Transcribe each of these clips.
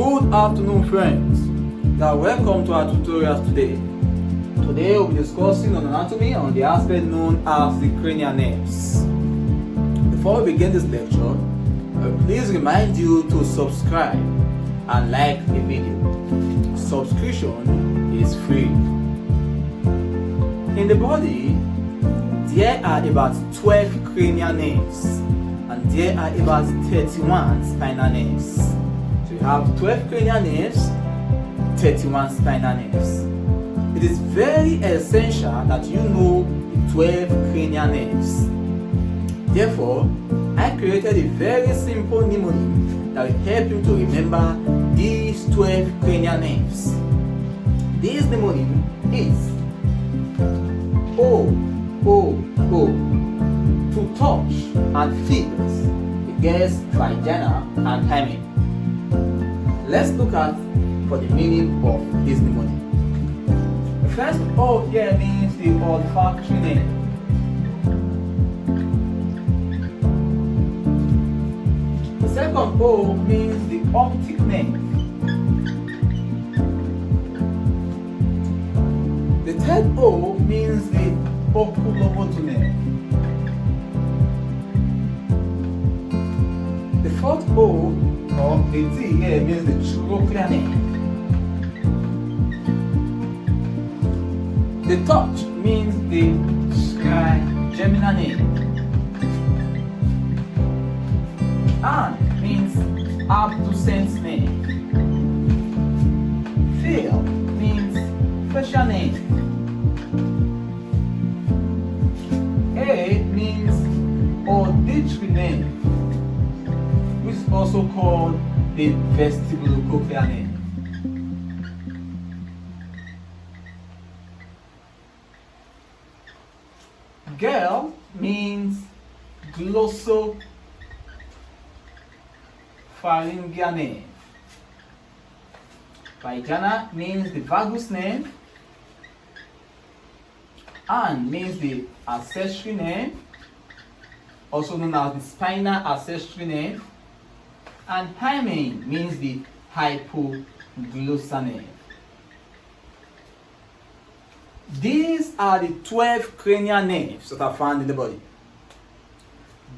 Good afternoon, friends. Now, welcome to our tutorials today. Today, we'll be discussing on anatomy on the aspect known as the cranial nerves. Before we begin this lecture, please remind you to subscribe and like the video. Subscription is free. In the body, there are about 12 cranial nerves and there are about 31 spinal nerves. So you have 12 cranial nerves, 31 spinal nerves. It is very essential that you know the 12 cranial nerves. Therefore, I created a very simple mnemonic that will help you to remember these 12 cranial nerves. This mnemonic is O, O, O, to touch and feel against vagina and hymen. Let's look at for the meaning of this mnemonic. The first O here means the olfactory nerve. The second O means the optic nerve. The third O means the oculomotor nerve. The fourth O, or the T here, means the trochlear nerve. The touch means the trigeminal nerve. Hand means abducens nerve. Feel means facial nerve. A means auditory nerve, which is also called the vestibulocochlear nerve. Girl means glossopharyngeal nerve. Vagina means the vagus nerve. Hand means the accessory nerve, also known as the spinal accessory nerve. And hymen means the hypoglossal nerve. These are the 12 cranial nerves that are found in the body.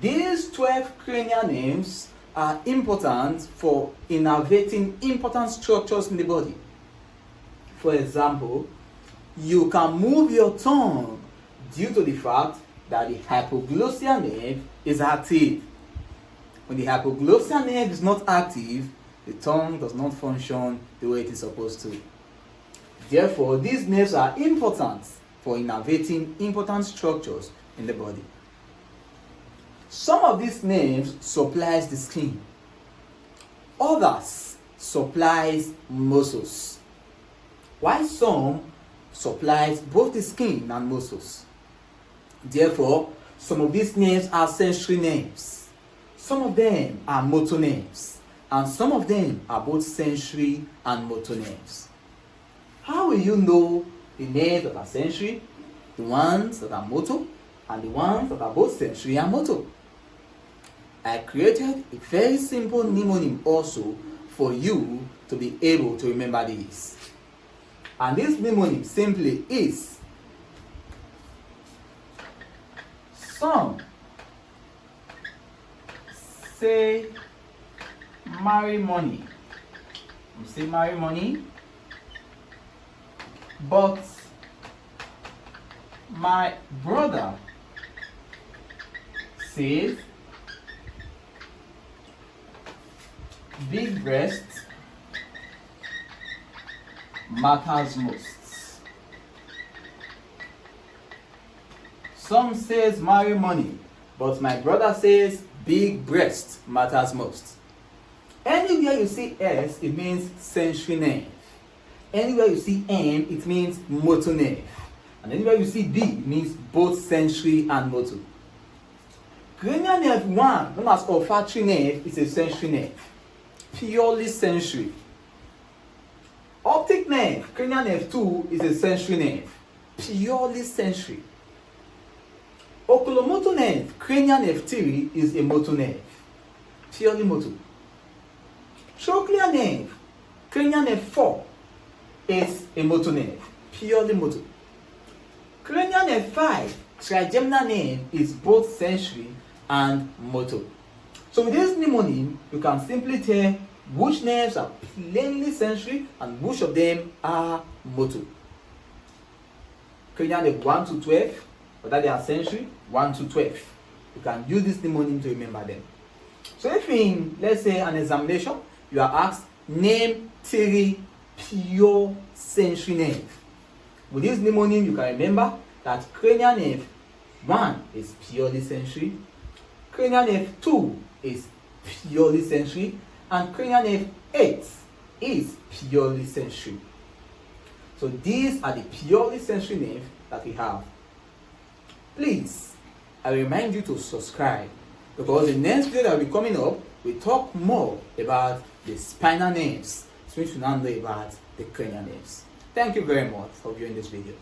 These 12 cranial nerves are important for innervating important structures in the body. For example, you can move your tongue due to the fact that the hypoglossal nerve is active. When the hypoglossal nerve is not active, the tongue does not function the way it is supposed to. Therefore, these nerves are important for innervating important structures in the body. Some of these nerves supplies the skin. Others supplies muscles. While some supplies both the skin and muscles. Therefore, some of these nerves are sensory nerves. Some of them are motor nerves. And some of them are both sensory and motor nerves. How will you know the nerves that are sensory, the ones that are motor, and the ones that are both sensory and motor? I created a very simple mnemonic also for you to be able to remember these. And this mnemonic simply is: some say marry money. Say marry money. But my brother says big breasts matters most. Some says marry money, but my brother says big breast matters most. Anywhere you see S, it means sensory nerve. Anywhere you see M, it means motor nerve. And anywhere you see D, it means both sensory and motor. Cranial nerve 1, known as olfactory nerve, is a sensory nerve. Purely sensory. Optic nerve, cranial nerve 2, is a sensory nerve. Purely sensory. Oculomotor nerve, cranial nerve 3, is a motor nerve. Purely motor. Trochlear nerve, Cranial nerve 4 is a motor nerve, purely motor. Cranial nerve 5, trigeminal nerve, is both sensory and motor. So with this mnemonic, you can simply tell which nerves are plainly sensory and which of them are motor. Cranial nerve 1 to 12, whether they are sensory, 1 to 12. You can use this mnemonic to remember them. So if in, let's say, an examination, you are asked, name 3 pure sensory nerves. With this mnemonic, you can remember that cranial nerve 1 is purely sensory, cranial nerve 2 is purely sensory, and cranial nerve 8 is purely sensory. So these are the purely sensory nerves that we have. Please, I remind you to subscribe, because the next video that will be coming up, we talk more about the spinal nerves, so we should now know about the cranial nerves. Thank you very much for viewing this video.